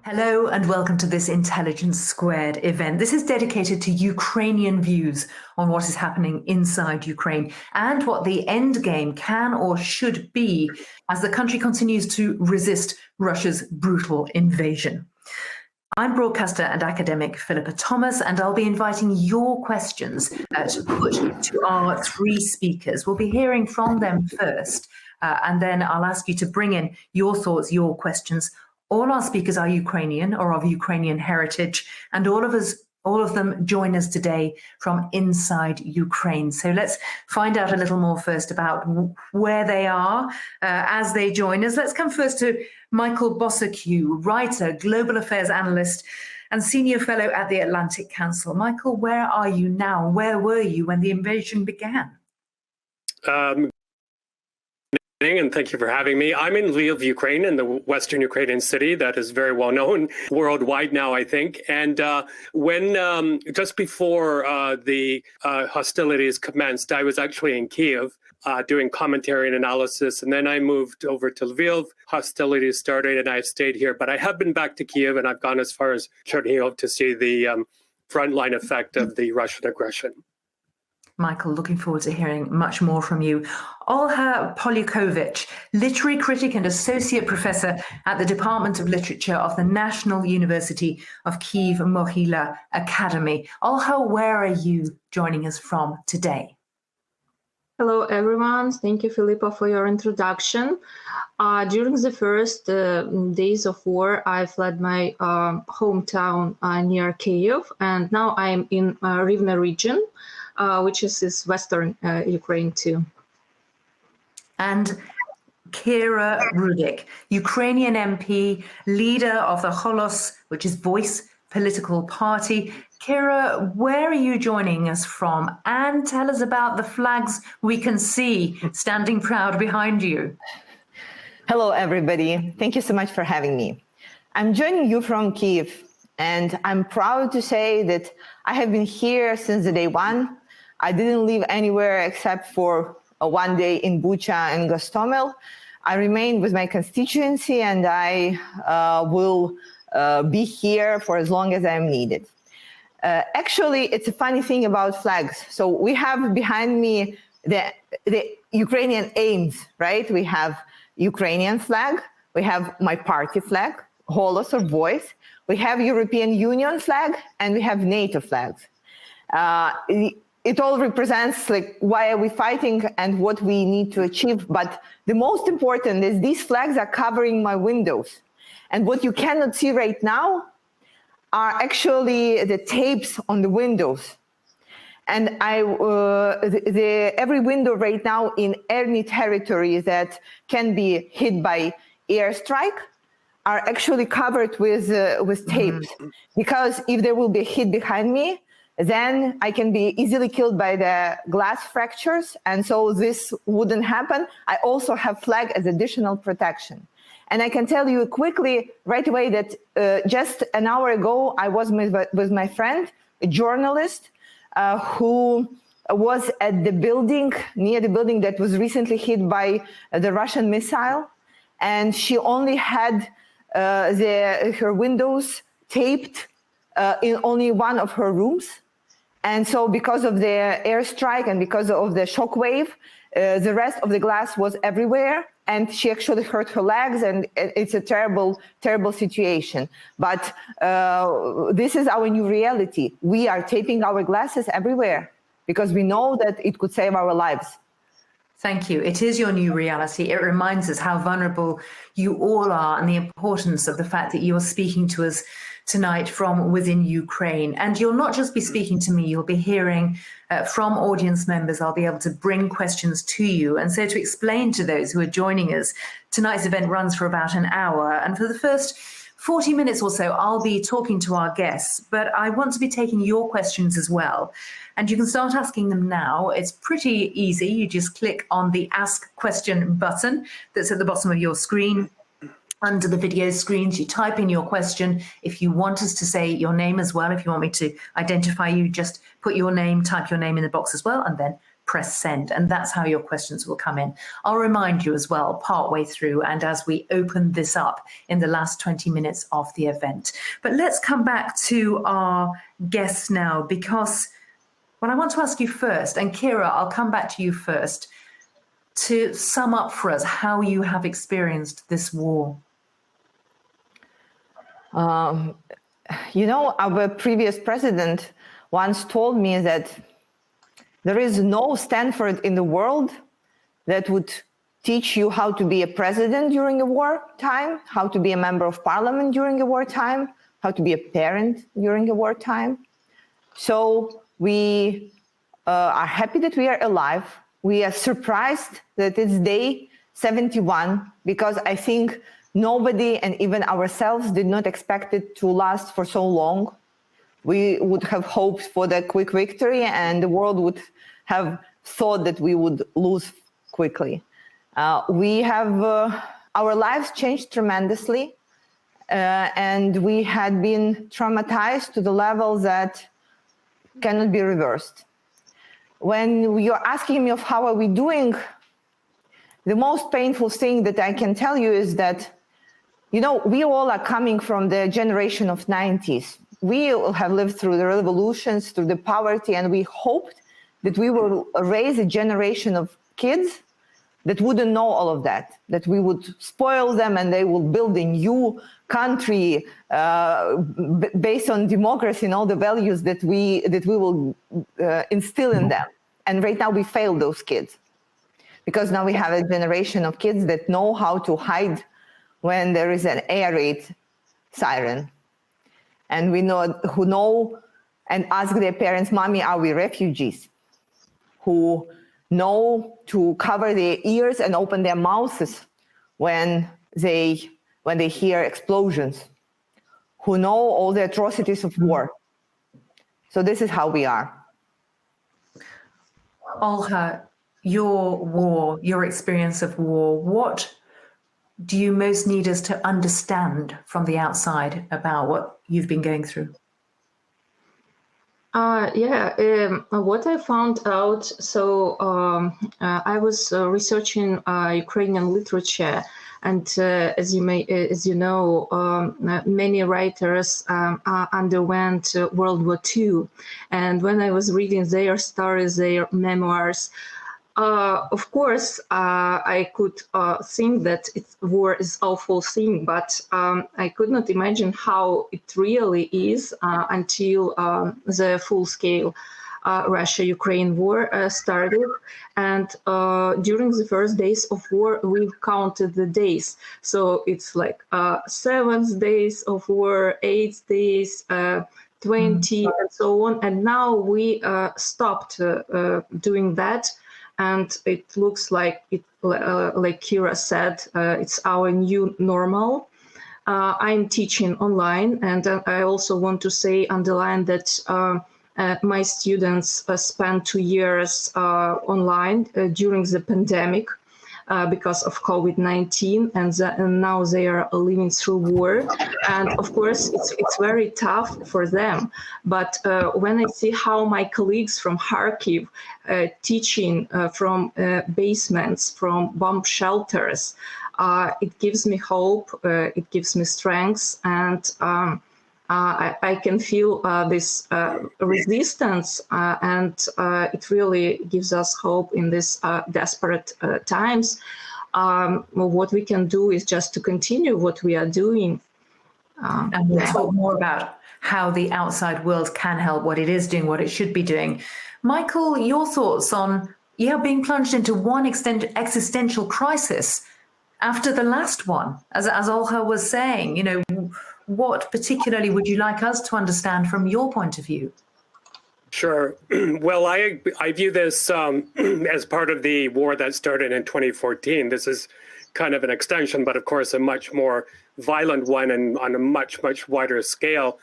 Hello and welcome to this Intelligence Squared event. This is dedicated to Ukrainian views on what is happening inside Ukraine and what the end game can or should be as the country continues to resist Russia's brutal invasion. I'm broadcaster and academic Philippa Thomas, and I'll be inviting your questions to put to our three speakers. We'll be hearing from them first, and then I'll ask you to bring in your thoughts, your questions. All our speakers are Ukrainian or of Ukrainian heritage, and all of them join us today from inside Ukraine. So let's find out a little more first about where they are as they join us. Let's come first to Michael Bossaq, writer, global affairs analyst, and senior fellow at the Atlantic Council. Michael, where are you now? Where were you when the invasion began? And thank you for having me. I'm in Lviv, Ukraine, in the western Ukrainian city that is very well known worldwide now, I think. And when just before the hostilities commenced, I was actually in Kyiv doing commentary and analysis. And then I moved over to Lviv. Hostilities started and I've stayed here. But I have been back to Kyiv and I've gone as far as Chernihiv to see the frontline effect of the Russian aggression. Michael, looking forward to hearing much more from you. Olha Poliakovich, literary critic and associate professor at the Department of Literature of the National University of Kyiv Mohyla Academy. Olha, where are you joining us from today? Hello, everyone. Thank you, Philippa, for your introduction. During the first days of war, I fled my hometown near Kyiv, and now I'm in Rivne region, which is western Ukraine too. And Kira Rudik, Ukrainian MP, leader of the Holos, which is Voice political party. Kira, where are you joining us from? And tell us about the flags we can see standing proud behind you. Hello, everybody. Thank you so much for having me. I'm joining you from Kyiv, and I'm proud to say that I have been here since the day one. I didn't leave anywhere except for one day in Bucha and Gostomel. I remain with my constituency, and I will be here for as long as I am needed. Actually, it's a funny thing about flags. So we have behind me the Ukrainian aims, right? We have Ukrainian flag, we have my party flag, Holos or Voice, we have European Union flag, and we have NATO flags. It all represents like why are we fighting and what we need to achieve. But the most important is these flags are covering my windows. And what you cannot see right now are actually the tapes on the windows. And every window right now in any territory that can be hit by airstrike are actually covered with tapes. Because if there will be a hit behind me, then I can be easily killed by the glass fractures. And so this wouldn't happen. I also have flag as additional protection. And I can tell you quickly right away that just an hour ago, I was with my friend, a journalist, who was at the building, near the building that was recently hit by the Russian missile. And she only had her windows taped in only one of her rooms. And so because of the airstrike and because of the shockwave, the rest of the glass was everywhere. And she actually hurt her legs, and it's a terrible, terrible situation. But this is our new reality. We are taping our glasses everywhere because we know that it could save our lives. Thank you. It is your new reality. It reminds us how vulnerable you all are and the importance of the fact that you're speaking to us tonight from within Ukraine. And you'll not just be speaking to me, you'll be hearing from audience members. I'll be able to bring questions to you. And so to explain to those who are joining us, tonight's event runs for about an hour. And for the first 40 minutes or so, I'll be talking to our guests, but I want to be taking your questions as well. And you can start asking them now. It's pretty easy. You just click on the Ask Question button that's at the bottom of your screen. Under the video screens, you type in your question. If you want us to say your name as well, if you want me to identify you, just put your name, type your name in the box as well, and then press send. And that's how your questions will come in. I'll remind you as well, partway through and as we open this up in the last 20 minutes of the event. But let's come back to our guests now, because what I want to ask you first, and Kira, I'll come back to you first, to sum up for us how you have experienced this war. You know, our previous president once told me that there is no Stanford in the world that would teach you how to be a president during a wartime, how to be a member of parliament during a wartime, how to be a parent during a wartime. So we are happy that we are alive. We are surprised that it's day 71, because I think nobody, and even ourselves, did not expect it to last for so long. We would have hoped for the quick victory, and the world would have thought that we would lose quickly. We have, our lives changed tremendously, and we had been traumatized to the level that cannot be reversed. When you're asking me of how are we doing, the most painful thing that I can tell you is that, you know, we all are coming from the generation of 90s. We all have lived through the revolutions, through the poverty, and we hoped that we will raise a generation of kids that wouldn't know all of that, that we would spoil them and they will build a new country based on democracy and all the values that we will instill in them. And right now we fail those kids, because now we have a generation of kids that know how to hide when there is an air raid siren. And who know and ask their parents, "Mommy, are we refugees?" Who know to cover their ears and open their mouths when they hear explosions. Who know all the atrocities of war. So this is how we are. Olha, your war, your experience of war, what do you most need us to understand from the outside about what you've been going through? What I found out, so I was researching Ukrainian literature, and as you know, many writers underwent World War II, and when I was reading their stories, their memoirs, of course, I could think that war is an awful thing, but I could not imagine how it really is until the full-scale Russia-Ukraine war started. And during the first days of war, we counted the days. So it's like 7 days of war, 8 days, 20, and so on. And now we stopped doing that. And it looks like, like Kira said, it's our new normal. I'm teaching online, and I also want to underline that my students spent 2 years online during the pandemic because of COVID-19, and now they are living through war. And of course, it's very tough for them. But when I see how my colleagues from Kharkiv teaching from basements, from bomb shelters, it gives me hope, it gives me strength, and I can feel this resistance, and it really gives us hope in these desperate times. What we can do is just to continue what we are doing. And we'll talk more about how the outside world can help, what it is doing, what it should be doing. Michael, your thoughts on being plunged into one existential crisis after the last one, as Olha was saying, you know, what particularly would you like us to understand from your point of view? Sure. Well, I view this as part of the war that started in 2014. This is kind of an extension, but of course a much more violent one and on a much, much wider scale.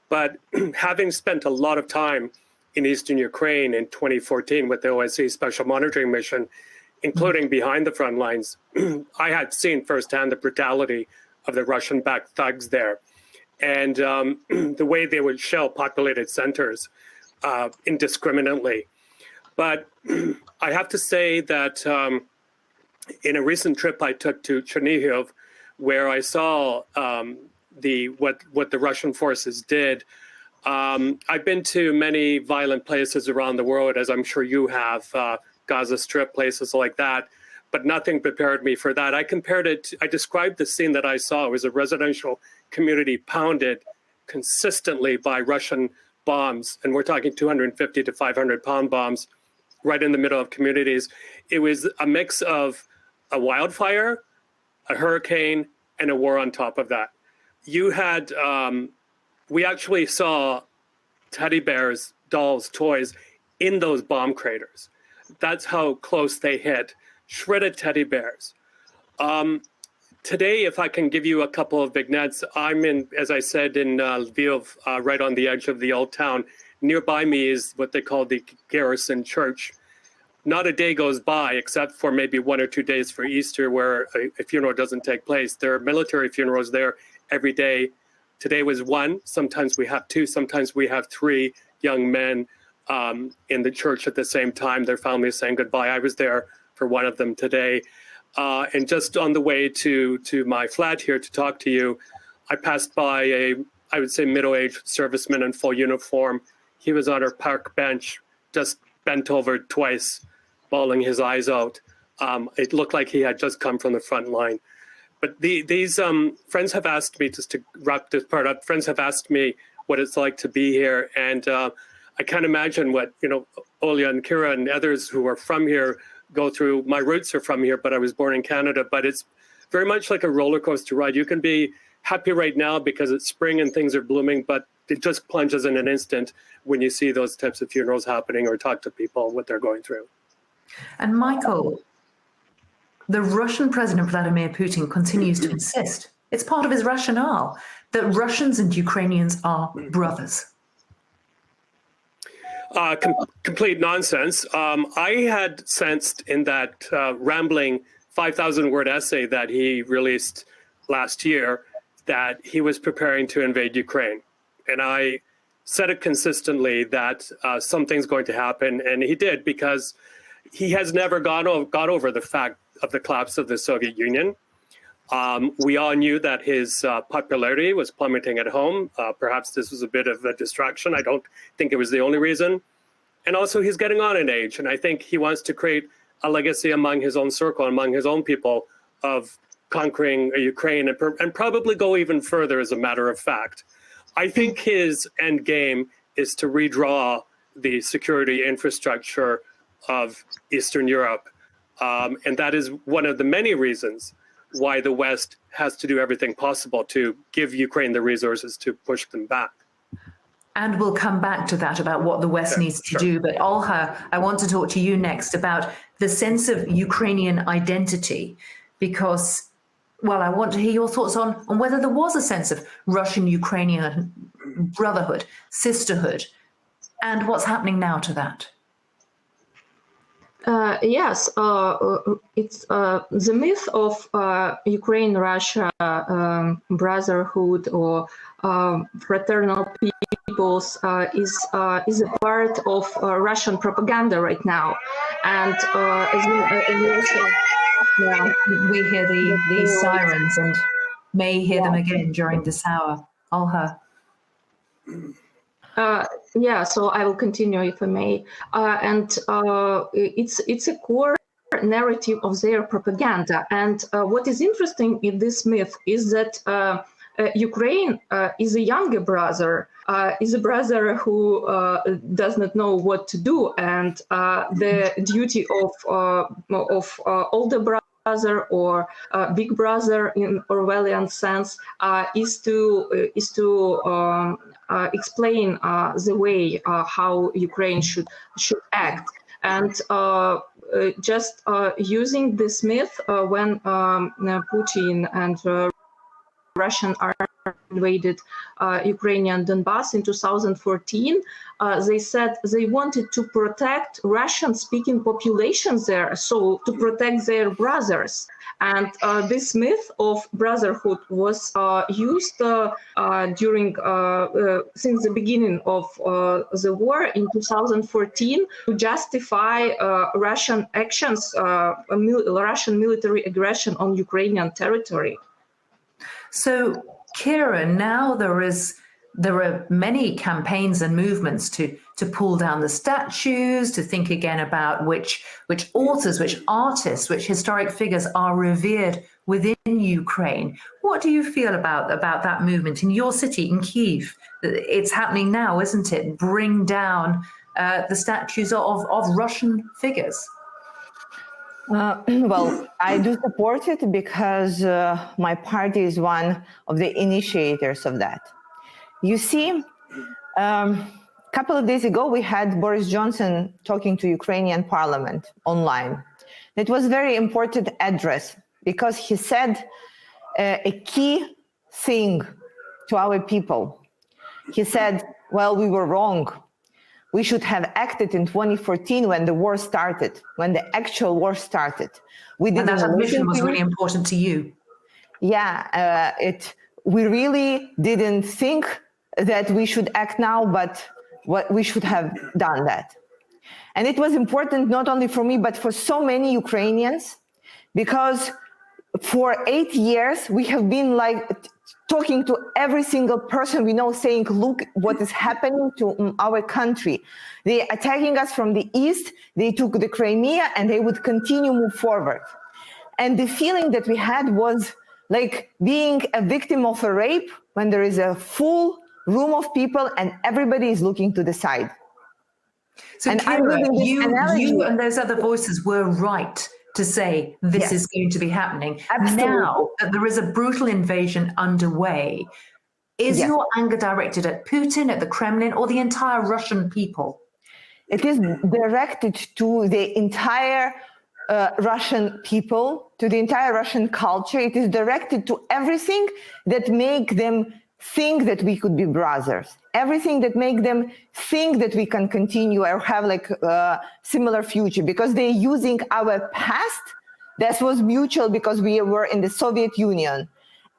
But having spent a lot of time in Eastern Ukraine in 2014 with the OSCE Special Monitoring Mission, including behind the front lines, I had seen firsthand the brutality of the Russian-backed thugs there, and the way they would shell populated centers indiscriminately. But I have to say that in a recent trip I took to Chernihiv, where I saw what the Russian forces did, I've been to many violent places around the world, as I'm sure you have, Gaza Strip, places like that, but nothing prepared me for that. I described the scene that I saw. It was a residential community pounded consistently by Russian bombs, and we're talking 250 to 500 pound bombs right in the middle of communities. It was a mix of a wildfire, a hurricane, and a war on top of that. You had, we actually saw teddy bears, dolls, toys in those bomb craters. That's how close they hit. Shredded teddy bears. Today, if I can give you a couple of vignettes, I'm in, as I said, in Lviv, right on the edge of the old town. Nearby me is what they call the Garrison Church. Not a day goes by, except for maybe 1 or 2 days for Easter, where a funeral doesn't take place. There are military funerals there every day. Today was one. Sometimes we have 2. Sometimes we have 3 young men in the church at the same time. Their families saying goodbye. I was there for one of them today. And just on the way to my flat here to talk to you, I passed by I would say, middle-aged serviceman in full uniform. He was on our park bench, just bent over twice, bawling his eyes out. It looked like he had just come from the front line. But these friends have asked me, just to wrap this part up, friends have asked me what it's like to be here. And I can't imagine what, Olya and Kira and others who are from here go through. My roots are from here, but I was born in Canada. But it's very much like a roller coaster ride. You can be happy right now because it's spring and things are blooming, but it just plunges in an instant when you see those types of funerals happening or talk to people what they're going through. And Michael, the Russian President Vladimir Putin continues to insist, it's part of his rationale, that Russians and Ukrainians are brothers. Complete nonsense. I had sensed in that rambling 5,000-word essay that he released last year that he was preparing to invade Ukraine. And I said it consistently that something's going to happen, and he did, because he has never got over the fact of the collapse of the Soviet Union. We all knew that his popularity was plummeting at home. Perhaps this was a bit of a distraction. I don't think it was the only reason. And also, he's getting on in age, and I think he wants to create a legacy among his own circle, among his own people, of conquering Ukraine and probably go even further, as a matter of fact. I think his end game is to redraw the security infrastructure of Eastern Europe. And that is one of the many reasons why the West has to do everything possible to give Ukraine the resources to push them back. And we'll come back to that, about what the West needs to do. But Olha, I want to talk to you next about the sense of Ukrainian identity, because, well, I want to hear your thoughts on whether there was a sense of Russian-Ukrainian brotherhood, sisterhood, and what's happening now to that. Yes, it's the myth of Ukraine-Russia brotherhood or fraternal peoples is a part of Russian propaganda right now, and we hear the sirens and may hear them again during this hour. Olha. Yeah, so I will continue if I may. And it's a core narrative of their propaganda. And what is interesting in this myth is that Ukraine is a younger brother, is a brother who does not know what to do, and the duty of older brother or big brother in Orwellian sense is to explain the way how Ukraine should act. And just using this myth when Putin and Russian army invaded Ukrainian Donbass in 2014. They said they wanted to protect Russian-speaking populations there, so to protect their brothers. And this myth of brotherhood was used during since the beginning of the war in 2014 to justify Russian actions, Russian military aggression on Ukrainian territory. So, Kira, now there are many campaigns and movements to pull down the statues, to think again about which authors, which artists, which historic figures are revered within Ukraine. What do you feel about that movement in your city, in Kyiv? It's happening now, isn't it? Bring down the statues of Russian figures. Well, I do support it because my party is one of the initiators of that. You see, a couple of days ago, we had Boris Johnson talking to Ukrainian parliament online. It was a very important address because he said a key thing to our people. He said, well, we were wrong. We should have acted in 2014 when the war started, when the actual war started. And that admission was really important to you. Yeah, we really didn't think that we should act now, but what we should have done that. And it was important not only for me, but for so many Ukrainians, because for 8 years, we have been talking to every single person we know, saying, look what is happening to our country. They're attacking us from the east, they took the Crimea, and they would continue move forward. And the feeling that we had was like being a victim of a rape when there is a full room of people and everybody is looking to the side. So and Kira, you and those other voices were right to say this is going to be happening. Absolutely. Now that there is a brutal invasion underway, is your anger directed at Putin, at the Kremlin, or the entire Russian people? It is directed to the entire Russian people, to the entire Russian culture. It is directed to everything that make them think that we could be brothers, everything that make them think that we can continue or have like a similar future, because they're using our past that was mutual because we were in the Soviet Union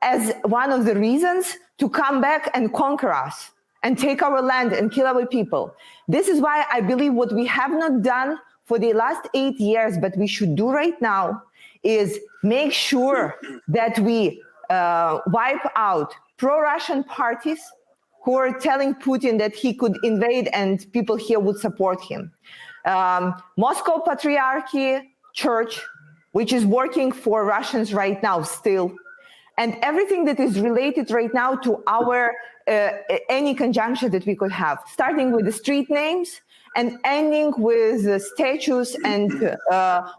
as one of the reasons to come back and conquer us and take our land and kill our people. This is why I believe what we have not done for the last 8 years, but we should do right now, is make sure that we wipe out pro-Russian parties who are telling Putin that he could invade and people here would support him. Moscow Patriarchy Church, which is working for Russians right now still, and everything that is related right now to our any conjunction that we could have, starting with the street names and ending with statues and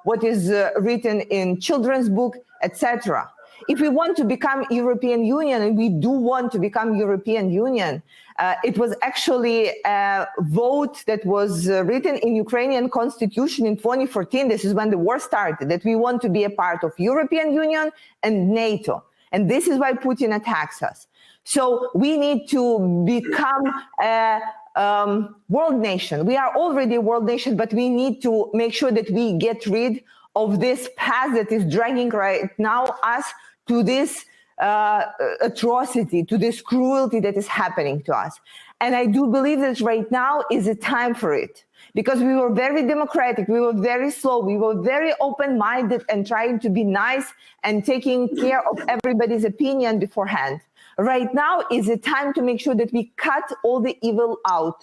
what is written in children's book, etc. If we want to become European Union, and we do want to become European Union, it was actually a vote that was written in Ukrainian constitution in 2014. This is when the war started, that we want to be a part of European Union and NATO. And this is why Putin attacks us. So we need to become a world nation. We are already a world nation, but we need to make sure that we get rid of this past that is dragging right now us to this atrocity, to this cruelty that is happening to us. And I do believe that right now is a time for it, because we were very democratic, we were very slow, we were very open-minded and trying to be nice and taking care of everybody's opinion beforehand. Right now is a time to make sure that we cut all the evil out.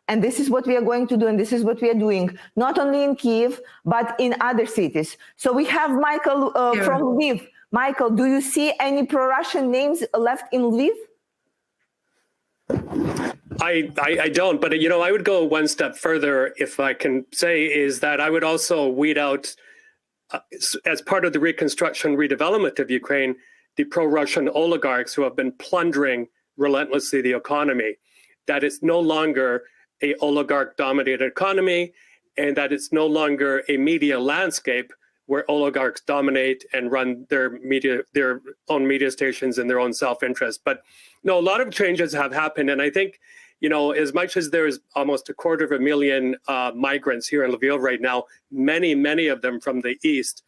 And this is what we are going to do, and this is what we are doing, not only in Kyiv, but in other cities. So we have Michael from Lviv. Michael, do you see any pro-Russian names left in Lviv? I don't, but I would go one step further, if I can say, is that I would also weed out, as part of the reconstruction, redevelopment of Ukraine, the pro-Russian oligarchs who have been plundering relentlessly the economy, that it's no longer a oligarch-dominated economy, and that it's no longer a media landscape where oligarchs dominate and run their own media stations in their own self-interest. But no, a lot of changes have happened. And I think, as much as there's almost 250,000 migrants here in Lviv right now, many of them from the east,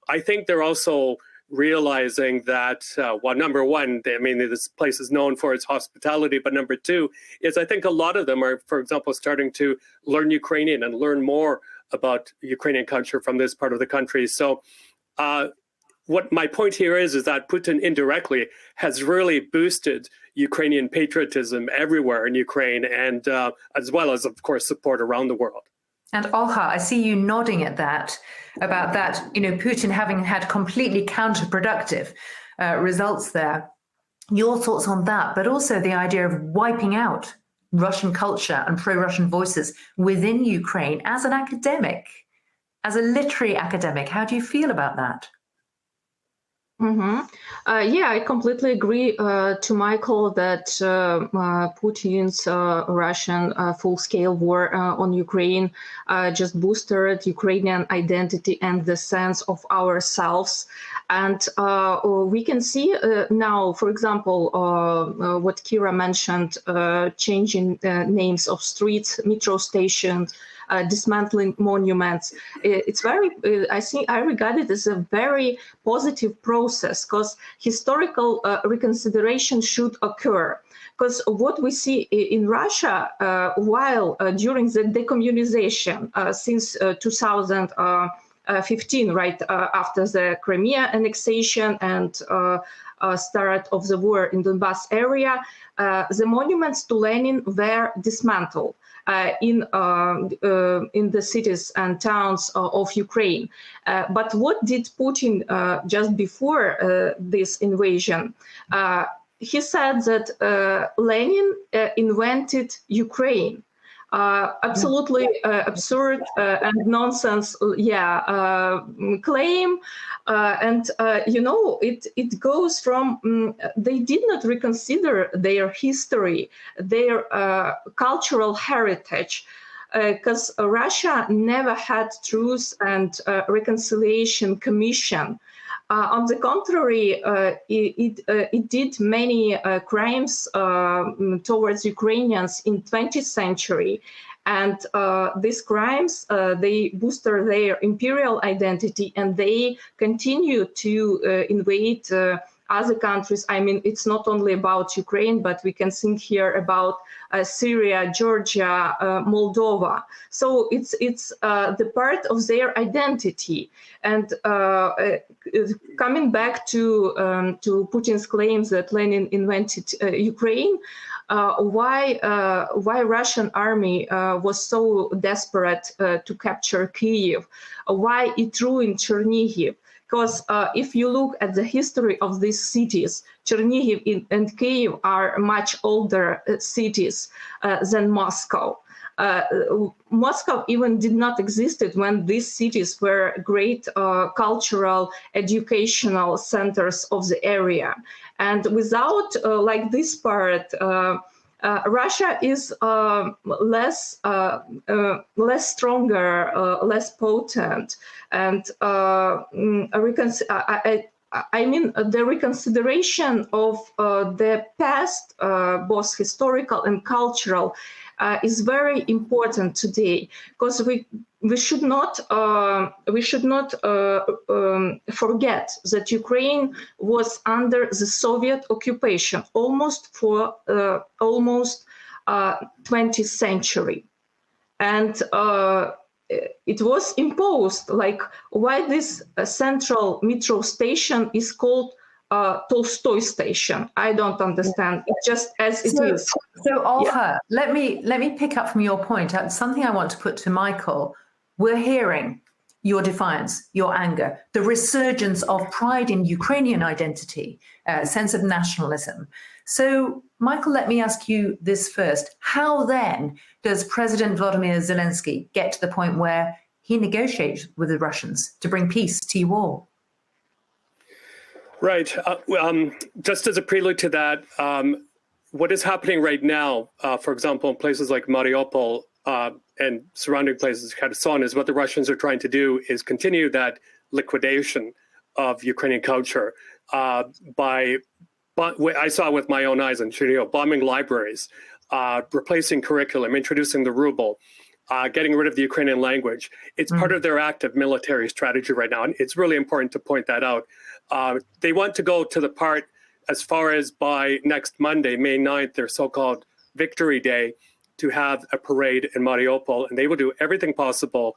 I think they're also realizing that, well, number one, this place is known for its hospitality, but number two is I think a lot of them are, for example, starting to learn Ukrainian and learn more about Ukrainian culture from this part of the country. So what my point here is that Putin indirectly has really boosted Ukrainian patriotism everywhere in Ukraine, and as well as, of course, support around the world. And Olha, I see you nodding at that, about that, Putin having had completely counterproductive results there. Your thoughts on that, but also the idea of wiping out Russian culture and pro-Russian voices within Ukraine as an academic, as a literary academic. How do you feel about that? Yeah, I completely agree to Michael that Putin's Russian full-scale war on Ukraine just boosted Ukrainian identity and the sense of ourselves. And we can see now, for example, what Kira mentioned, changing names of streets, metro stations, dismantling monuments. It's very, I regard it as a very positive process, because historical reconsideration should occur. Because what we see in Russia, while during the decommunization since 2015, right after the Crimea annexation and start of the war in Donbass area, the monuments to Lenin were dismantled in the cities and towns of Ukraine. But what did Putin just before this invasion? He said that Lenin invented Ukraine. Absolutely absurd and nonsense, claim. And it goes from, they did not reconsider their history, their cultural heritage, because Russia never had Truth and Reconciliation Commission. On the contrary, it did many crimes towards Ukrainians in 20th century. And these crimes, they boosted their imperial identity, and they continue to invade other countries. I mean, it's not only about Ukraine, but we can think here about Syria, Georgia, Moldova. So it's the part of their identity. And coming back to Putin's claims that Lenin invented Ukraine, why Russian army was so desperate to capture Kyiv, why it ruined Chernihiv. Because if you look at the history of these cities, Chernihiv and Kyiv are much older cities than Moscow. Moscow even did not exist when these cities were great cultural, educational centers of the area. And without like this part, Russia is less stronger, less potent, and I mean the reconsideration of the past, both historical and cultural, is very important today, because we should not forget that Ukraine was under the Soviet occupation almost for 20th century, and it was imposed. Like, why this central metro station is called Tolstoy station? I don't understand. It's just as it is. So Olha, let me pick up from your point. Something I want to put to Michael. We're hearing your defiance, your anger, the resurgence of pride in Ukrainian identity, sense of nationalism. So, Michael, let me ask you this first. How then does President Volodymyr Zelensky get to the point where he negotiates with the Russians to bring peace to you all? Right. Just as a prelude to that, what is happening right now, for example, in places like Mariupol and surrounding places, Kherson, is what the Russians are trying to do is continue that liquidation of Ukrainian culture but I saw with my own eyes in Chernihiv, bombing libraries, replacing curriculum, introducing the ruble, getting rid of the Ukrainian language. It's part of their active military strategy right now. And it's really important to point that out. They want to go to the part as far as by next Monday, May 9th, their so-called Victory Day, to have a parade in Mariupol. And they will do everything possible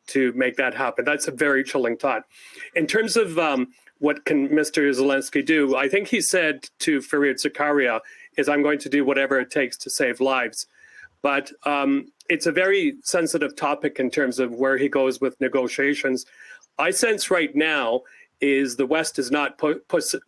to make that happen. That's a very chilling thought. In terms of what can Mr. Zelensky do, I think he said to Fareed Zakaria, is I'm going to do whatever it takes to save lives. But it's a very sensitive topic in terms of where he goes with negotiations. I sense right now is the West is not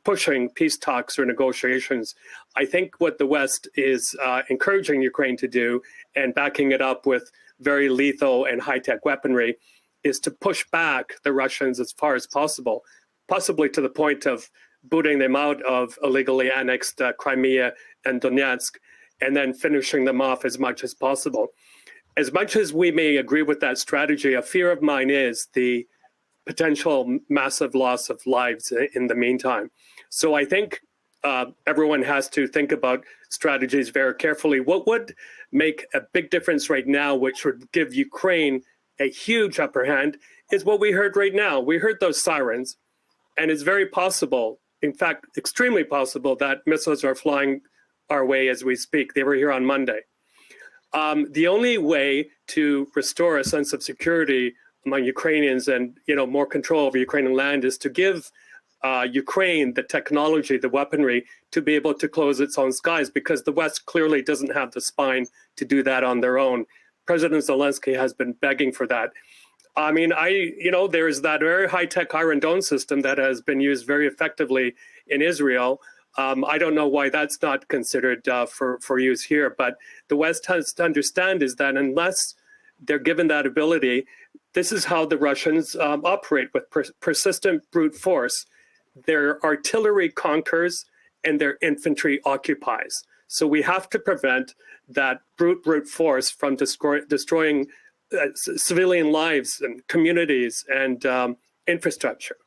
pushing peace talks or negotiations. I think what the West is encouraging Ukraine to do and backing it up with very lethal and high-tech weaponry is to push back the Russians as far as possible, possibly to the point of booting them out of illegally annexed Crimea and Donetsk, and then finishing them off as much as possible. As much as we may agree with that strategy, a fear of mine is the potential massive loss of lives in the meantime. So I think everyone has to think about strategies very carefully. What would make a big difference right now, which would give Ukraine a huge upper hand, is what we heard right now. We heard those sirens, and it's very possible, in fact, extremely possible, that missiles are flying our way as we speak. They were here on Monday. The only way to restore a sense of security among Ukrainians and more control over Ukrainian land is to give Ukraine the technology, the weaponry, to be able to close its own skies, because the West clearly doesn't have the spine to do that on their own. President Zelensky has been begging for that. I mean, there's that very high-tech Iron Dome system that has been used very effectively in Israel. I don't know why that's not considered for use here, but the West has to understand is that unless they're given that ability, this is how the Russians operate, with persistent brute force. Their artillery conquers and their infantry occupies. So we have to prevent that brute force from destroying civilian lives and communities and infrastructure.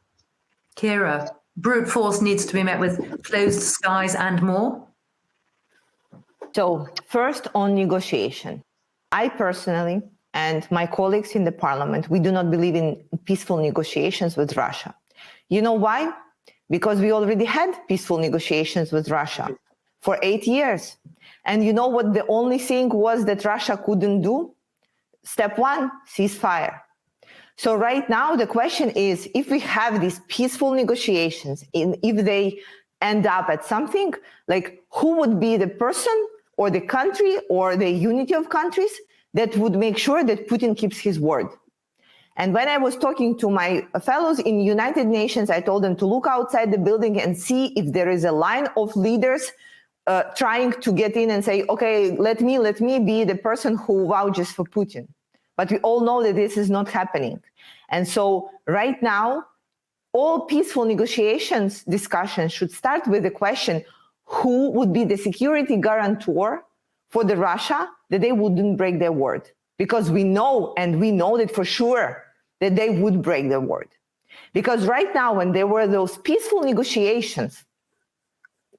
Kira, brute force needs to be met with closed skies and more? So first, on negotiation. I personally and my colleagues in the parliament, we do not believe in peaceful negotiations with Russia. You know why? Because we already had peaceful negotiations with Russia for 8 years. And you know what the only thing was that Russia couldn't do? Step one, ceasefire. So right now, the question is, if we have these peaceful negotiations, if they end up at something, like who would be the person or the country or the unity of countries that would make sure that Putin keeps his word? And when I was talking to my fellows in United Nations, I told them to look outside the building and see if there is a line of leaders trying to get in and say, okay, let me be the person who vouches for Putin. But we all know that this is not happening. And so right now, all peaceful negotiations discussions should start with the question, who would be the security guarantor for the Russia that they wouldn't break their word? Because we know, and we know that for sure, that they would break their word. Because right now, when there were those peaceful negotiations,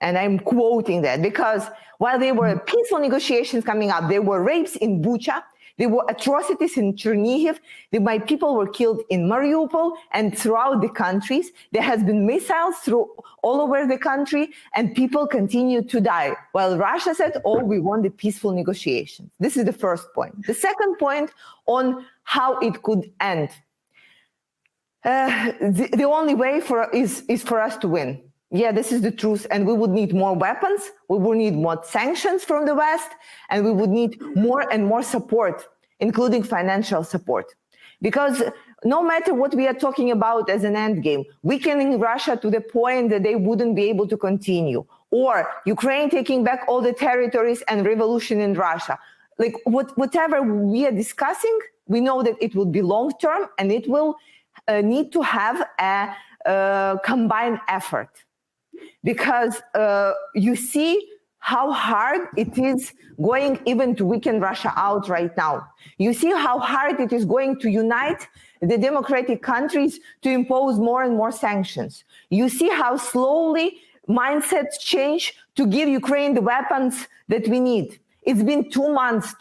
and I'm quoting that, because while there were peaceful negotiations coming up, there were rapes in Bucha, there were atrocities in Chernihiv, my people were killed in Mariupol and throughout the countries. There has been missiles through all over the country, and people continue to die. While Russia said, oh, we want the peaceful negotiations. This is the first point. The second point on how it could end. The only way is for us to win. Yeah, this is the truth. And we would need more weapons. We would need more sanctions from the West. And we would need more and more support, including financial support. Because no matter what we are talking about as an endgame, weakening Russia to the point that they wouldn't be able to continue, or Ukraine taking back all the territories and revolution in Russia, like whatever we are discussing, we know that it will be long-term and it will need to have a combined effort. Because you see how hard it is going even to weaken Russia out right now. You see how hard it is going to unite the democratic countries to impose more and more sanctions. You see how slowly mindsets change to give Ukraine the weapons that we need. It's been 2 months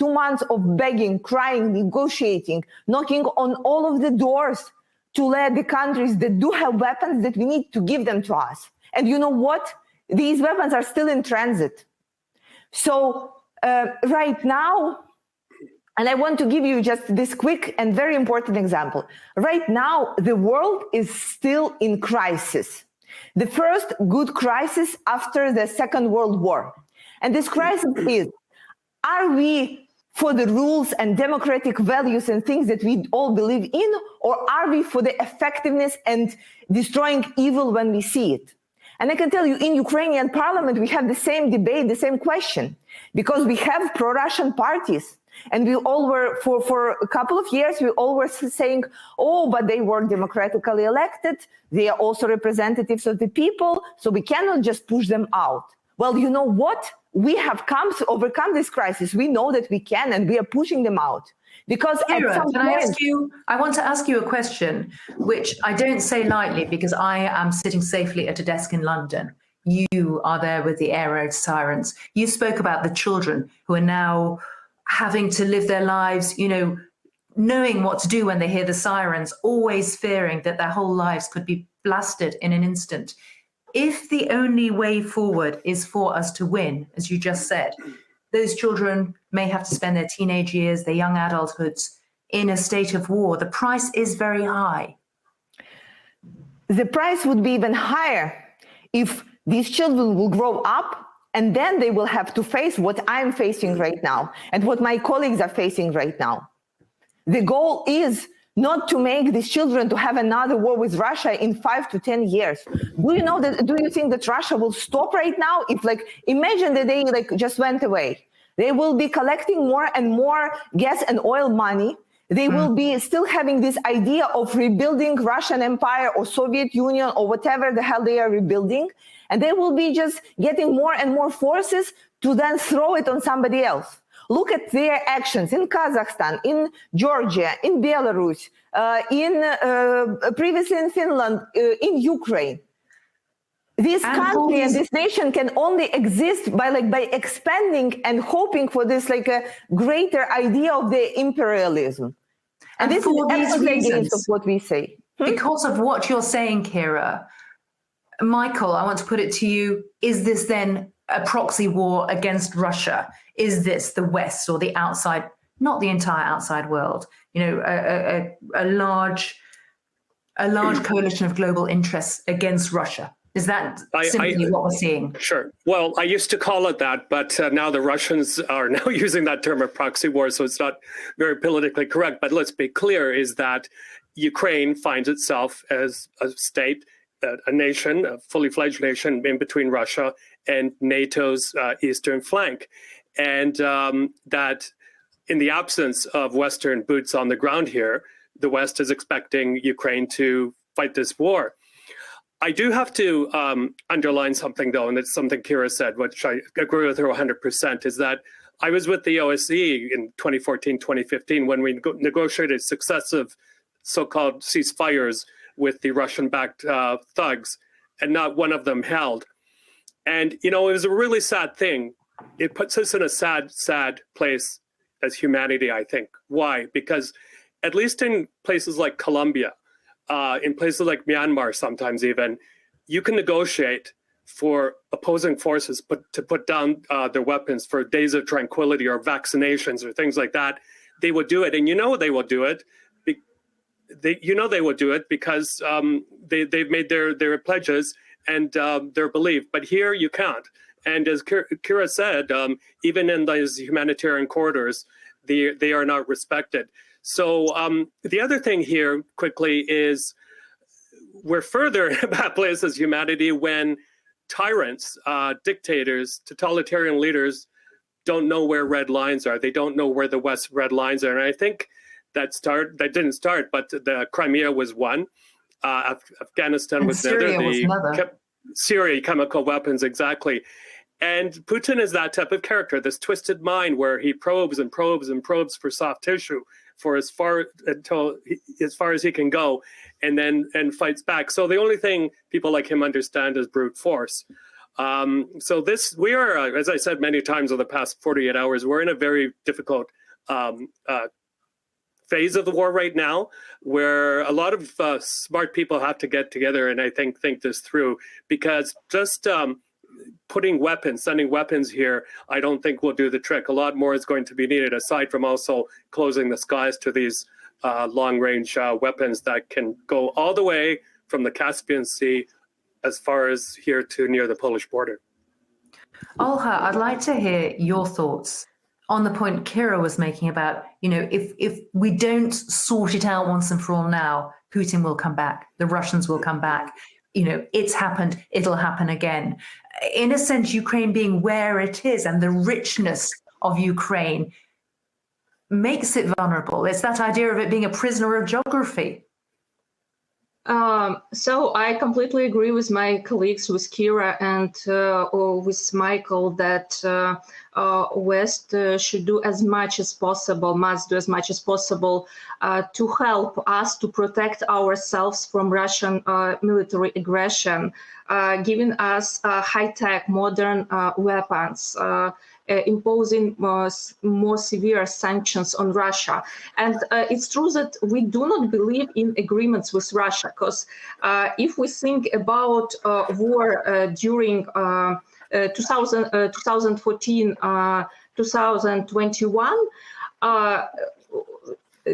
of begging, crying, negotiating, knocking on all of the doors to let the countries that do have weapons that we need to give them to us. And you know what? These weapons are still in transit. So right now, and I want to give you just this quick and very important example. Right now, the world is still in crisis. The first good crisis after the Second World War. And this crisis is, are we for the rules and democratic values and things that we all believe in, or are we for the effectiveness and destroying evil when we see it? And I can tell you, in Ukrainian parliament, we have the same debate, the same question, because we have pro-Russian parties. And we all were, for a couple of years, we all were saying, oh, but they were democratically elected. They are also representatives of the people, so we cannot just push them out. Well, you know what? We have come to overcome this crisis. We know that we can, and we are pushing them out. Because Kira, at some can point, I want to ask you a question, which I don't say lightly because I am sitting safely at a desk in London. You are there with the air raid sirens. You spoke about the children who are now having to live their lives, you know, knowing what to do when they hear the sirens, always fearing that their whole lives could be blasted in an instant. If the only way forward is for us to win, as you just said, those children may have to spend their teenage years, their young adulthoods in a state of war. The price is very high. The price would be even higher if these children will grow up and then they will have to face what I'm facing right now and what my colleagues are facing right now. The goal is not to make these children to have another war with Russia in 5 to 10 years. Do you think that Russia will stop right now? If imagine that they just went away. They will be collecting more and more gas and oil money. They will be still having this idea of rebuilding Russian Empire or Soviet Union or whatever the hell they are rebuilding. And they will be just getting more and more forces to then throw it on somebody else. Look at their actions in Kazakhstan, in Georgia, in Belarus, previously in Finland, in Ukraine. This country and this nation can only exist by expanding and hoping for this a greater idea of the imperialism. And this is absolutely against of what we say. Because of what you're saying, Kira, Michael, I want to put it to you, is this then a proxy war against Russia? Is this the West or the outside, not the entire outside world, you know, a large coalition of global interests against Russia? Is that simply what we're seeing? Sure. Well, I used to call it that, but now the Russians are now using that term of proxy war, so it's not very politically correct. But let's be clear, is that Ukraine finds itself as a state, a nation, a fully fledged nation in between Russia and NATO's eastern flank. And that in the absence of Western boots on the ground here, the West is expecting Ukraine to fight this war. I do have to underline something, though, and it's something Kira said, which I agree with her 100%, is that I was with the OSCE in 2014, 2015, when we negotiated successive so-called ceasefires with the Russian-backed thugs, and not one of them held. And, you know, it was a really sad thing. It puts us in a sad, sad place as humanity, I think. Why? Because at least in places like Colombia, in places like Myanmar, sometimes even, you can negotiate for opposing forces to put down their weapons for days of tranquility or vaccinations or things like that. They will do it. And you know they will do it. They will do it because they've made their pledges and their belief. But here you can't. And as Kira said, even in those humanitarian corridors, they are not respected. So the other thing here quickly is we're further in a bad place as humanity when tyrants, dictators, totalitarian leaders don't know where red lines are. They don't know where the West's red lines are. And I think that didn't start, but the Crimea was one. Afghanistan was the other. Syria, chemical weapons, exactly. And Putin is that type of character, this twisted mind where he probes and probes and probes for soft tissue for as far as he can go, and then fights back. So the only thing people like him understand is brute force. So we are, as I said many times over the past 48 hours, we're in a very difficult phase of the war right now, where a lot of smart people have to get together and I think this through, because just sending weapons here, I don't think will do the trick. A lot more is going to be needed, aside from also closing the skies to these long-range weapons that can go all the way from the Caspian Sea as far as here to near the Polish border. Olha, I'd like to hear your thoughts on the point Kira was making about, if we don't sort it out once and for all now, Putin will come back, the Russians will come back. It's happened, it'll happen again. In a sense, Ukraine being where it is and the richness of Ukraine makes it vulnerable. It's that idea of it being a prisoner of geography. So I completely agree with my colleagues, with Kira and with Michael, that West should do as much as possible, must do as much as possible to help us to protect ourselves from Russian military aggression, giving us high-tech, modern weapons, imposing more severe sanctions on Russia. And it's true that we do not believe in agreements with Russia, because if we think about war during 2014, 2021,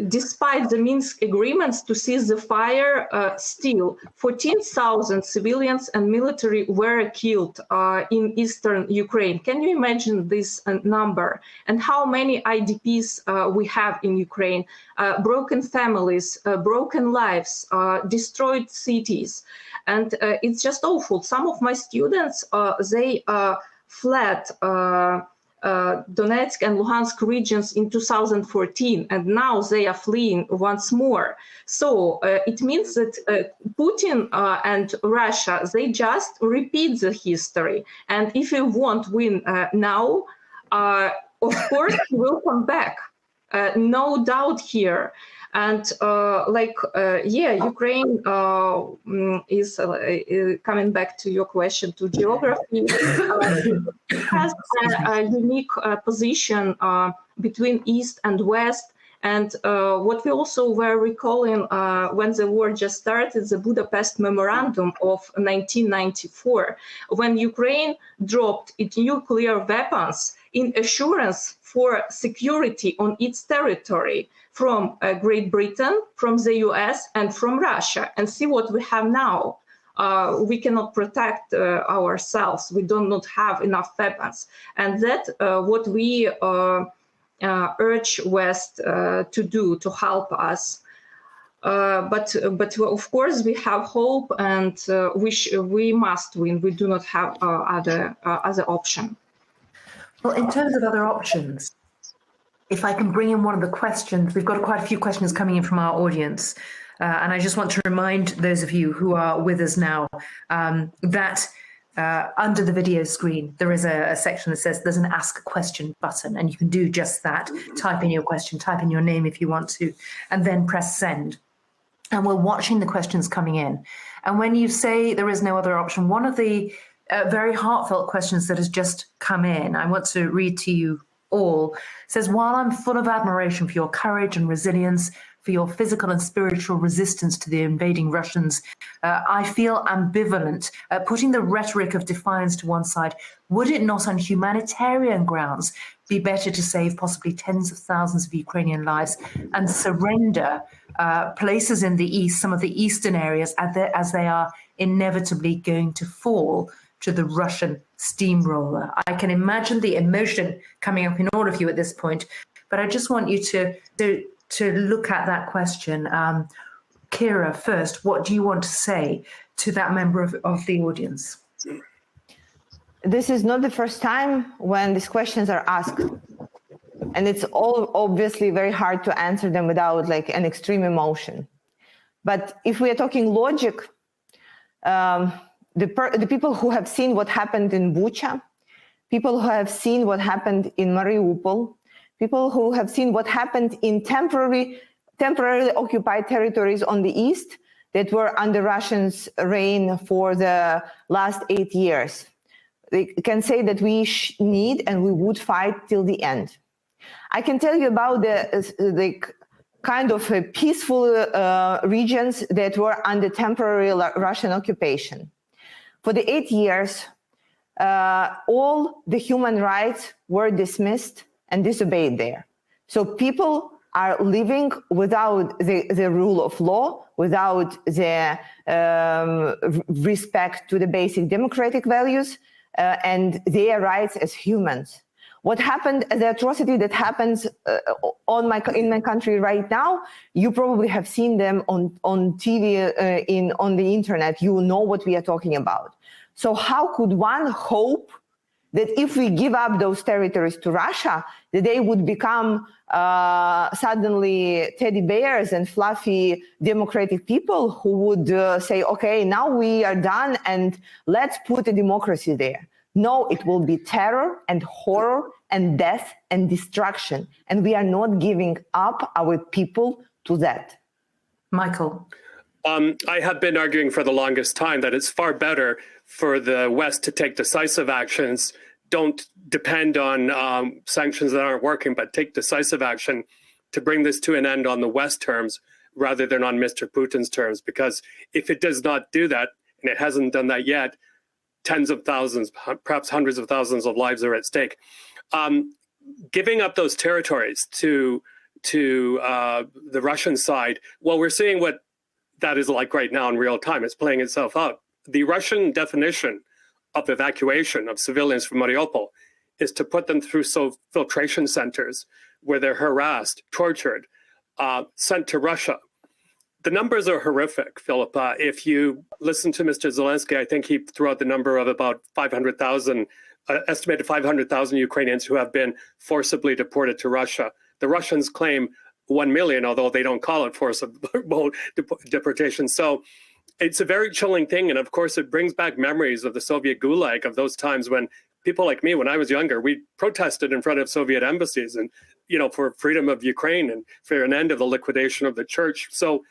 despite the Minsk agreements to cease the fire, still 14,000 civilians and military were killed in eastern Ukraine. Can you imagine this number? And how many IDPs we have in Ukraine? Broken families, broken lives, destroyed cities. And it's just awful. Some of my students, they fled Donetsk and Luhansk regions in 2014, and now they are fleeing once more. So it means that Putin and Russia, they just repeat the history. And if you won't win now, of course, he will come back. No doubt here. And Ukraine is coming back to your question to geography. Has a unique position between East and West. And what we also were recalling when the war just started, the Budapest Memorandum of 1994, when Ukraine dropped its nuclear weapons in assurance for security on its territory from Great Britain, from the US, and from Russia. And see what we have now. We cannot protect ourselves. We do not have enough weapons. And that what we urge West to do to help us. But of course we have hope, and we must win. We do not have other option. Well, in terms of other options, if I can bring in one of the questions, we've got quite a few questions coming in from our audience. And I just want to remind those of you who are with us now that under the video screen, there is a section that says there's an Ask a Question button, and you can do just that. Type in your question, type in your name if you want to, and then press send. And we're watching the questions coming in. And when you say there is no other option, one of the very heartfelt questions that has just come in, I want to read to you all, says, while I'm full of admiration for your courage and resilience, for your physical and spiritual resistance to the invading Russians, I feel ambivalent. Putting the rhetoric of defiance to one side, would it not on humanitarian grounds be better to save possibly tens of thousands of Ukrainian lives and surrender places in the east, some of the eastern areas, as they are inevitably going to fall to the Russian steamroller? I can imagine the emotion coming up in all of you at this point, but I just want you to look at that question. Kira, first, what do you want to say to that member of the audience? This is not the first time when these questions are asked. And it's all obviously very hard to answer them without an extreme emotion. But if we are talking logic, the people who have seen what happened in Bucha, people who have seen what happened in Mariupol, people who have seen what happened in temporarily occupied territories on the east that were under Russians' reign for the last 8 years. They can say that we need and we would fight till the end. I can tell you about the kind of peaceful regions that were under temporary Russian occupation. For the 8 years, all the human rights were dismissed and disobeyed there. So people are living without the rule of law, without the respect to the basic democratic values and their rights as humans. What happened, the atrocity that happens in my country right now, you probably have seen them on TV, on the internet. You know what we are talking about. So how could one hope that if we give up those territories to Russia, that they would become suddenly teddy bears and fluffy democratic people who would say, okay, now we are done and let's put a democracy there. No, it will be terror and horror and death and destruction. And we are not giving up our people to that. Michael. I have been arguing for the longest time that it's far better for the West to take decisive actions. Don't depend on sanctions that aren't working, but take decisive action to bring this to an end on the West terms rather than on Mr. Putin's terms. Because if it does not do that, and it hasn't done that yet, tens of thousands, perhaps hundreds of thousands of lives are at stake. Giving up those territories to the Russian side, well, we're seeing what that is like right now in real time. It's playing itself out. The Russian definition of evacuation of civilians from Mariupol is to put them through filtration centers where they're harassed, tortured, sent to Russia. The numbers are horrific, Philippa. If you listen to Mr. Zelensky, I think he threw out the number of about 500,000, estimated 500,000 Ukrainians who have been forcibly deported to Russia. The Russians claim 1 million, although they don't call it forcible deportation. So it's a very chilling thing. And of course, it brings back memories of the Soviet Gulag, of those times when people like me, when I was younger, we protested in front of Soviet embassies and, you know, for freedom of Ukraine and for an end of the liquidation of the church. So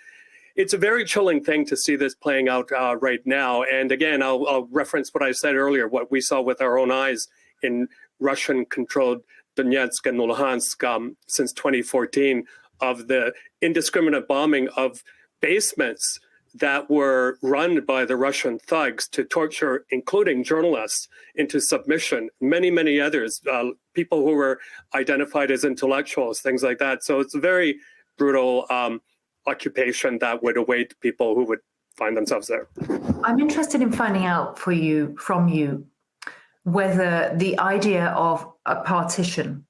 it's a very chilling thing to see this playing out right now. And again, I'll reference what I said earlier, what we saw with our own eyes in Russian-controlled Donetsk and Luhansk since 2014, of the indiscriminate bombing of basements that were run by the Russian thugs to torture, including journalists, into submission, many, many others, people who were identified as intellectuals, things like that. So it's a very brutal occupation that would await people who would find themselves there. I'm interested in finding out from you, whether the idea of a partition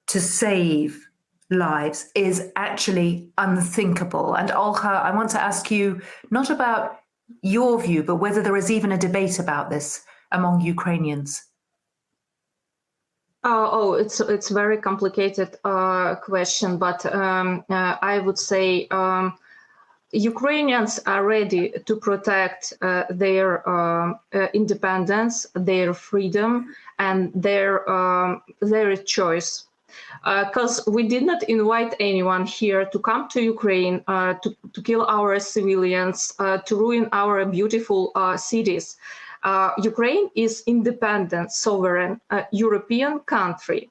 to save lives is actually unthinkable. And Olga, I want to ask you not about your view, but whether there is even a debate about this among Ukrainians. It's a very complicated question, but I would say Ukrainians are ready to protect their independence, their freedom, and their choice. Because we did not invite anyone here to come to Ukraine to kill our civilians, to ruin our beautiful cities. Ukraine is independent, sovereign, European country.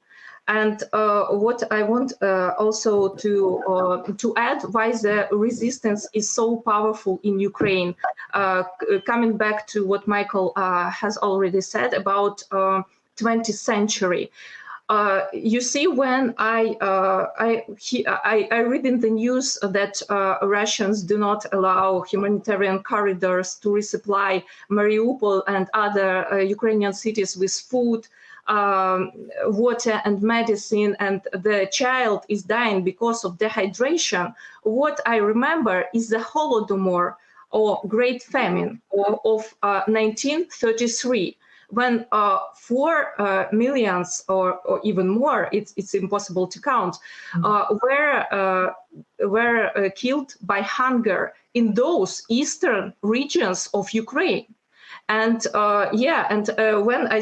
And what I want also to add, why the resistance is so powerful in Ukraine, coming back to what Michael has already said about 20th century. You see, when I read in the news that Russians do not allow humanitarian corridors to resupply Mariupol and other Ukrainian cities with food, water and medicine, and the child is dying because of dehydration, what I remember is the Holodomor, or Great Famine, of 1933. When 4 millions or even more, it's impossible to count, were killed by hunger in those eastern regions of Ukraine. And when I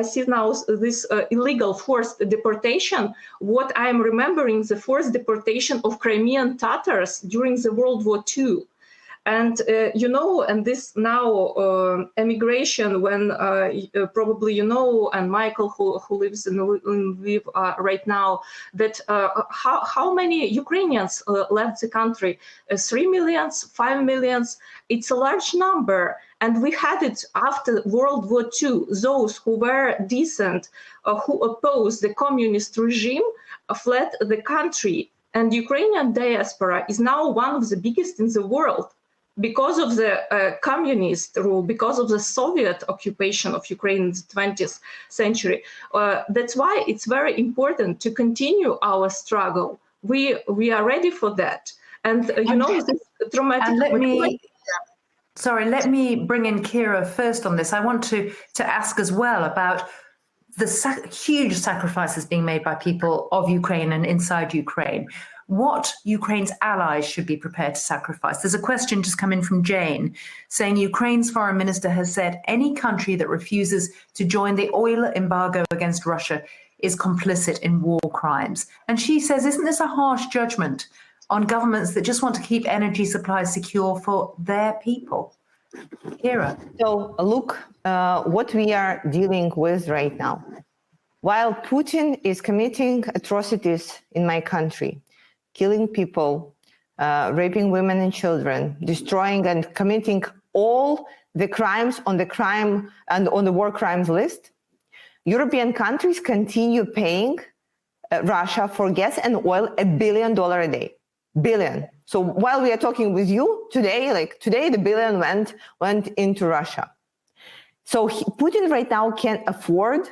see now this illegal forced deportation, what I'm remembering the forced deportation of Crimean Tatars during the World War II. And and this now emigration, when probably and Michael, who lives in Lviv right now, that how many Ukrainians left the country? 3 million, 5 million. It's a large number, and we had it after World War II. Those who were decent, who opposed the communist regime, fled the country, and Ukrainian diaspora is now one of the biggest in the world. Because of the communist rule, because of the Soviet occupation of Ukraine in the 20th century. That's why it's very important to continue our struggle. We are ready for that. And, this traumatic... And let me bring in Kira first on this. I want to ask as well about the huge sacrifices being made by people of Ukraine and inside Ukraine. What Ukraine's allies should be prepared to sacrifice. There's a question just come in from Jane saying Ukraine's foreign minister has said any country that refuses to join the oil embargo against Russia is complicit in war crimes. And she says, isn't this a harsh judgment on governments that just want to keep energy supplies secure for their people? Kira. So look, what we are dealing with right now. While Putin is committing atrocities in my country, killing people, raping women and children, destroying and committing all the crimes on the war crimes list, European countries continue paying Russia for gas and oil $1 billion a day. Billion. So while we are talking with you today, the billion went into Russia. So Putin right now can afford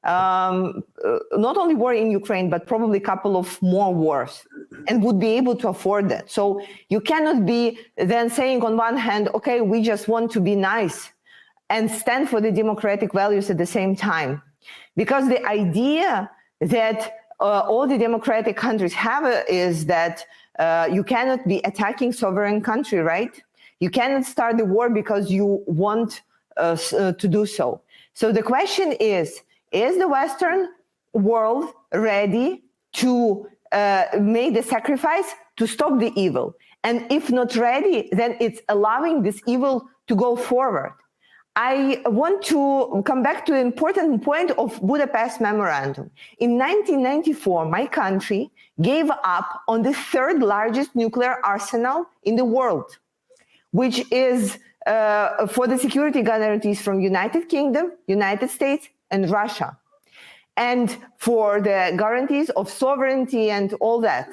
not only war in Ukraine, but probably a couple of more wars, and would be able to afford that. So you cannot be then saying on one hand, okay, we just want to be nice and stand for the democratic values at the same time. Because the idea that all the democratic countries have is that you cannot be attacking sovereign country, right? You cannot start the war because you want to do so. So the question is the Western world ready to make the sacrifice to stop the evil? And if not ready, then it's allowing this evil to go forward. I want to come back to an important point of Budapest Memorandum. In 1994, my country gave up on the third largest nuclear arsenal in the world, which is for the security guarantees from United Kingdom, United States, and Russia, and for the guarantees of sovereignty and all that.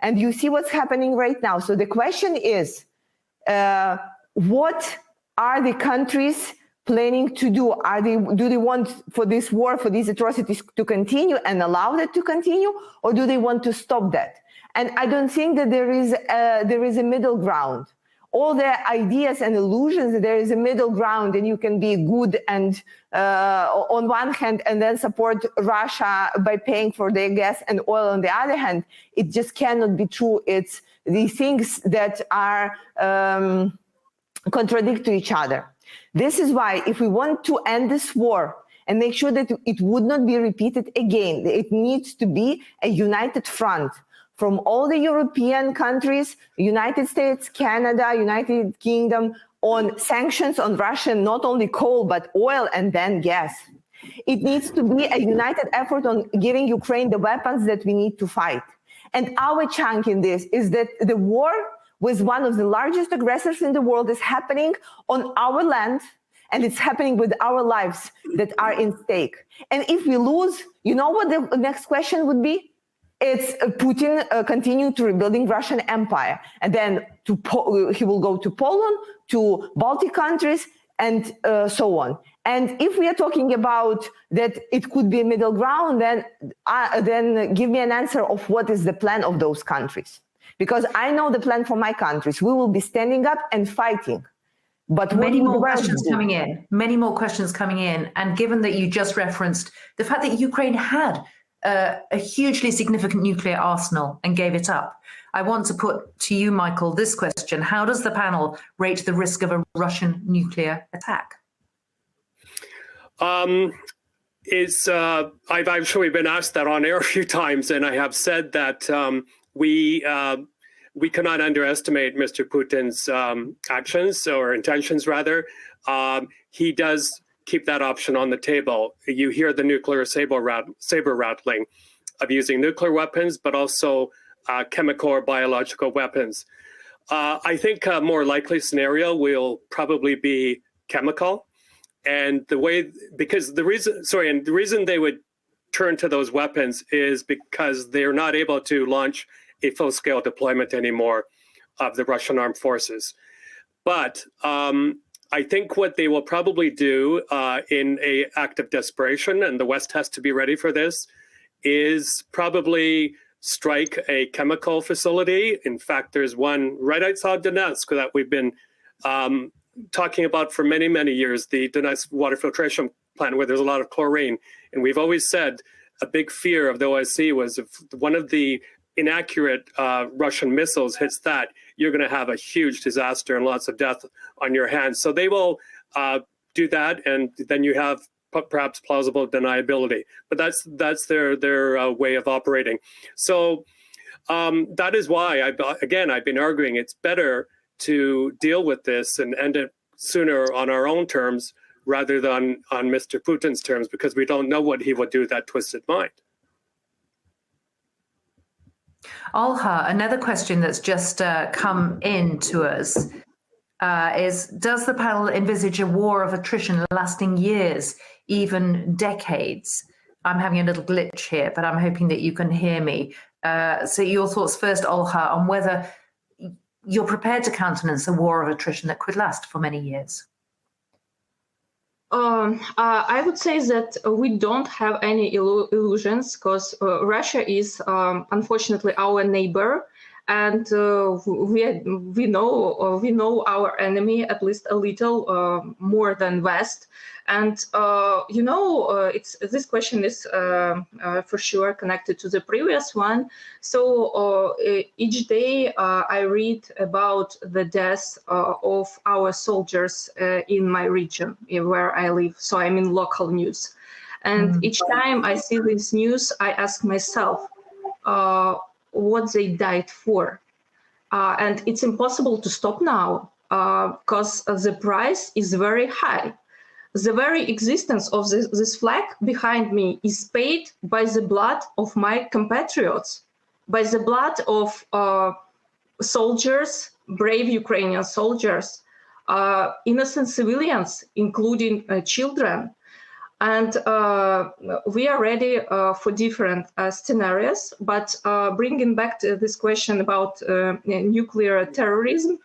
And you see what's happening right now. So the question is, what are the countries planning to do? Do they want for this war, for these atrocities to continue and allow that to continue, or do they want to stop that? And I don't think that there is a middle ground. All the ideas and illusions that there is a middle ground and you can be good and on one hand and then support Russia by paying for their gas and oil on the other hand, it just cannot be true. It's the things that are contradict to each other. This is why if we want to end this war and make sure that it would not be repeated again, it needs to be a united front from all the European countries, United States, Canada, United Kingdom, on sanctions on Russia, not only coal, but oil and then gas. It needs to be a united effort on giving Ukraine the weapons that we need to fight. And our chunk in this is that the war with one of the largest aggressors in the world is happening on our land, and it's happening with our lives that are in stake. And if we lose, you know what the next question would be? It's Putin continuing to rebuilding Russian empire. And then he will go to Poland, to Baltic countries, and so on. And if we are talking about that it could be a middle ground, then give me an answer of what is the plan of those countries. Because I know the plan for my countries. We will be standing up and fighting. But many more questions coming in. And given that you just referenced the fact that Ukraine had a hugely significant nuclear arsenal and gave it up, I want to put to you, Michael, this question. How does the panel rate the risk of a Russian nuclear attack? I'm actually been asked that on air a few times, and I have said that we cannot underestimate Mr. Putin's actions or intentions, rather. He does keep that option on the table. You hear the nuclear saber rattling of using nuclear weapons, but also chemical or biological weapons. I think a more likely scenario will probably be chemical. And the reason they would turn to those weapons is because they're not able to launch a full-scale deployment anymore of the Russian armed forces. But I think what they will probably do in an act of desperation, and the West has to be ready for this, is probably strike a chemical facility. In fact, there's one right outside Donetsk that we've been talking about for many, many years, the Donetsk water filtration plant, where there's a lot of chlorine. And we've always said a big fear of the OSCE was if one of the inaccurate Russian missiles hits that, you're going to have a huge disaster and lots of death on your hands. So they will do that, and then you have perhaps plausible deniability. But that's their way of operating. So that is why, I've been arguing it's better to deal with this and end it sooner on our own terms rather than on Mr. Putin's terms, because we don't know what he would do with that twisted mind. Olha, another question that's just come in to us is, does the panel envisage a war of attrition lasting years, even decades? I'm having a little glitch here, but I'm hoping that you can hear me. So your thoughts first, Olha, on whether you're prepared to countenance a war of attrition that could last for many years. I would say that we don't have any illusions, because Russia is unfortunately our neighbor, and we know our enemy at least a little more than West. And this question is for sure connected to the previous one. So each day I read about the deaths of our soldiers in my region where I live. So I'm in local news, and each time I see this news, I ask myself what they died for, and it's impossible to stop now because the price is very high. The very existence of this flag behind me is paid by the blood of my compatriots, by the blood of soldiers, brave Ukrainian soldiers, innocent civilians, including children. And we are ready for different scenarios. But bringing back to this question about nuclear terrorism,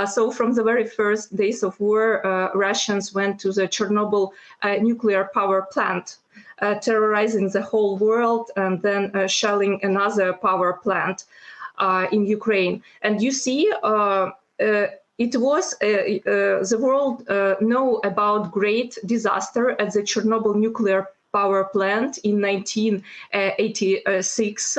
so from the very first days of war, Russians went to the Chernobyl nuclear power plant, terrorizing the whole world, and then shelling another power plant in Ukraine. And you see, it was the world know about great disaster at the Chernobyl nuclear power plant in 1986.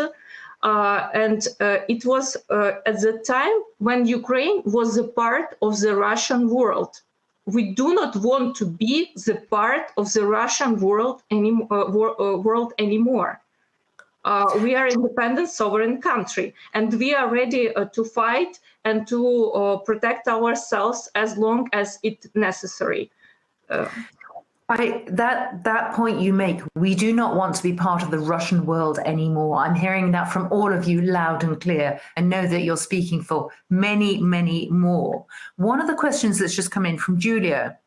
And it was at the time when Ukraine was a part of the Russian world. We do not want to be the part of the Russian world anymore. We are an independent, sovereign country, and we are ready to fight and to protect ourselves as long as it's necessary. That point you make, we do not want to be part of the Russian world anymore. I'm hearing that from all of you loud and clear, and know that you're speaking for many, many more. One of the questions that's just come in from Julia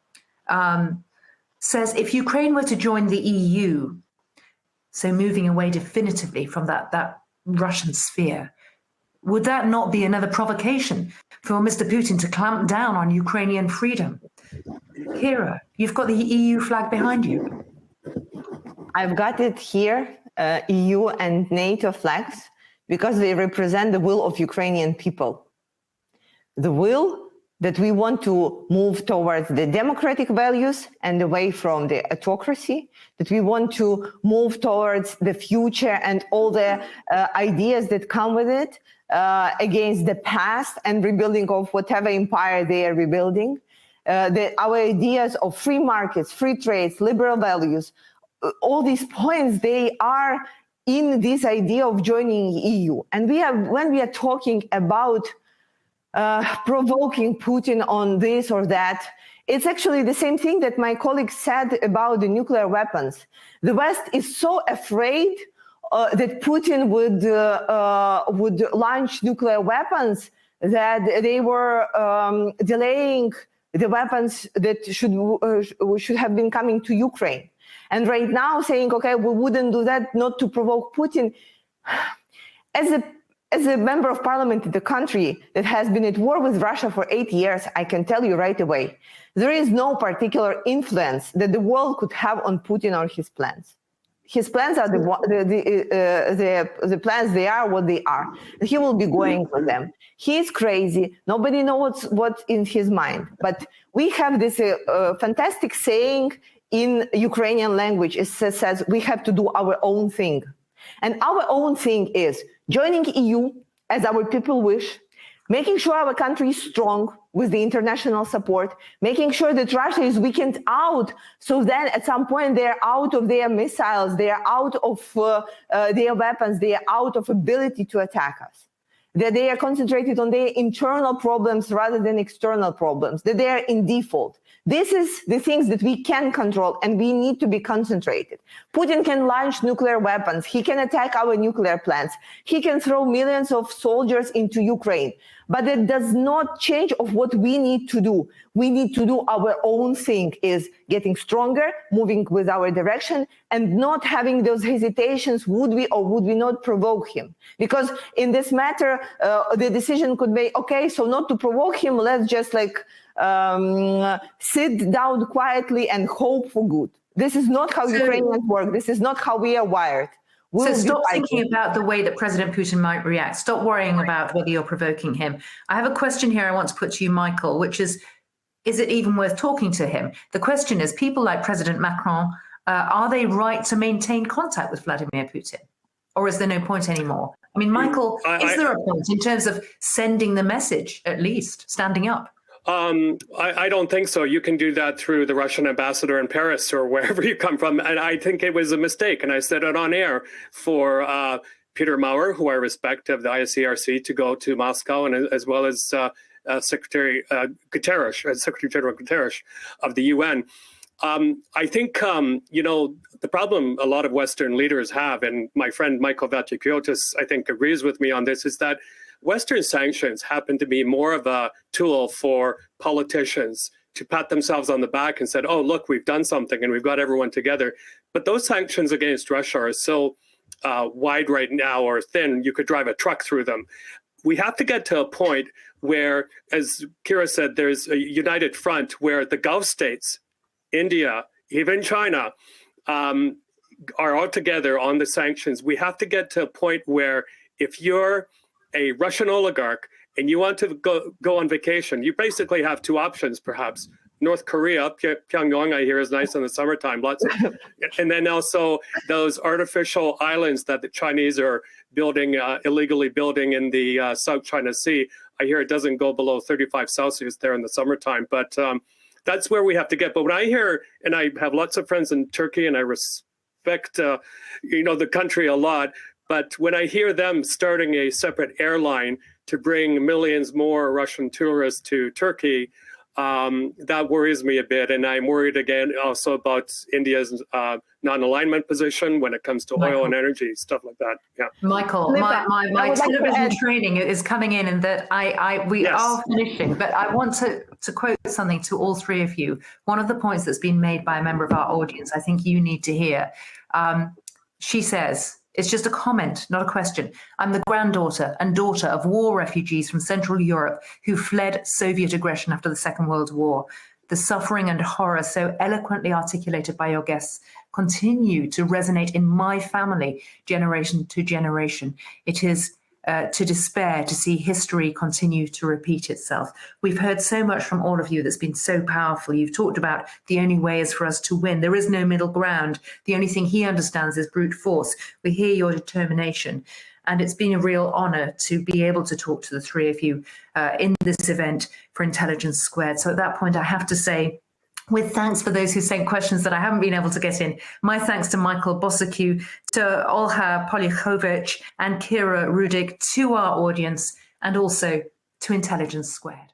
says, if Ukraine were to join the EU, so moving away definitively from that Russian sphere, would that not be another provocation for Mr. Putin to clamp down on Ukrainian freedom? Kira, you've got the EU flag behind you. I've got it here, EU and NATO flags, because they represent the will of Ukrainian people. The will that we want to move towards the democratic values and away from the autocracy, that we want to move towards the future and all the ideas that come with it, against the past and rebuilding of whatever empire they are rebuilding. our ideas of free markets, free trades, liberal values, all these points, they are in this idea of joining EU. And when we are talking about provoking Putin on this or that, it's actually the same thing that my colleague said about the nuclear weapons. The West is so afraid that Putin would launch nuclear weapons that they were delaying the weapons that should have been coming to Ukraine. And right now saying, okay, we wouldn't do that not to provoke Putin. As a member of parliament in the country that has been at war with Russia for 8 years, I can tell you right away, there is no particular influence that the world could have on Putin or his plans. His plans are the plans, they are what they are. He will be going for them. He's crazy. Nobody knows what's in his mind. But we have this fantastic saying in Ukrainian language. It says we have to do our own thing. And our own thing is joining EU as our people wish, making sure our country is strong with the international support, making sure that Russia is weakened out, so then at some point they're out of their missiles, they're out of their weapons, they're out of ability to attack us, that they are concentrated on their internal problems rather than external problems, that they are in default. This is the things that we can control, and we need to be concentrated. Putin can launch nuclear weapons. He can attack our nuclear plants. He can throw millions of soldiers into Ukraine. But it does not change of what we need to do. We need to do our own thing, is getting stronger, moving with our direction, and not having those hesitations, would we or would we not provoke him? Because in this matter, the decision could be, okay, so not to provoke him, let's just sit down quietly and hope for good. This is not how Ukrainians work. This is not how we are wired. So stop thinking about the way that President Putin might react. Stop worrying about whether you're provoking him. I have a question here I want to put to you, Michael, which is it even worth talking to him? The question is, people like President Macron, are they right to maintain contact with Vladimir Putin? Or is there no point anymore? I mean, Michael, is there a point in terms of sending the message, at least, standing up? I don't think so. You can do that through the Russian ambassador in Paris or wherever you come from. And I think it was a mistake. And I said it on air for Peter Maurer, who I respect, of the ICRC, to go to Moscow, and as well as Secretary Guterres, Secretary General Guterres of the UN. I think, the problem a lot of Western leaders have, and my friend Michael Vatsikiotis, I think, agrees with me on this, is that Western sanctions happen to be more of a tool for politicians to pat themselves on the back and said, oh, look, we've done something and we've got everyone together. But those sanctions against Russia are so wide right now, or thin, you could drive a truck through them. We have to get to a point where, as Kira said, there's a united front where the Gulf states, India, even China, are all together on the sanctions. We have to get to a point where if you're a Russian oligarch and you want to go on vacation, you basically have two options, perhaps. North Korea, Pyongyang, I hear, is nice in the summertime, lots of, and then also those artificial islands that the Chinese are building, illegally building in the South China Sea. I hear it doesn't go below 35 Celsius there in the summertime, but that's where we have to get. But when I hear, and I have lots of friends in Turkey, and I respect, the country a lot, but when I hear them starting a separate airline to bring millions more Russian tourists to Turkey, that worries me a bit. And I'm worried again also about India's non-alignment position when it comes to oil and energy, stuff like that. Yeah. Michael, my television training is coming in, and that we are finishing, but I want to quote something to all three of you. One of the points that's been made by a member of our audience, I think you need to hear. She says, it's just a comment, not a question. I'm the granddaughter and daughter of war refugees from Central Europe who fled Soviet aggression after the Second World War. The suffering and horror so eloquently articulated by your guests continue to resonate in my family, generation to generation. It is to despair to see history continue to repeat itself. We've heard so much from all of you that's been so powerful. You've talked about the only way is for us to win. There is no middle ground. The only thing he understands is brute force. We hear your determination. And it's been a real honor to be able to talk to the three of you in this event for Intelligence Squared. So at that point, I have to say, with thanks for those who sent questions that I haven't been able to get in, my thanks to Michael Bossaq, to Olha Polyakhovich and Kira Rudik, to our audience, and also to Intelligence Squared.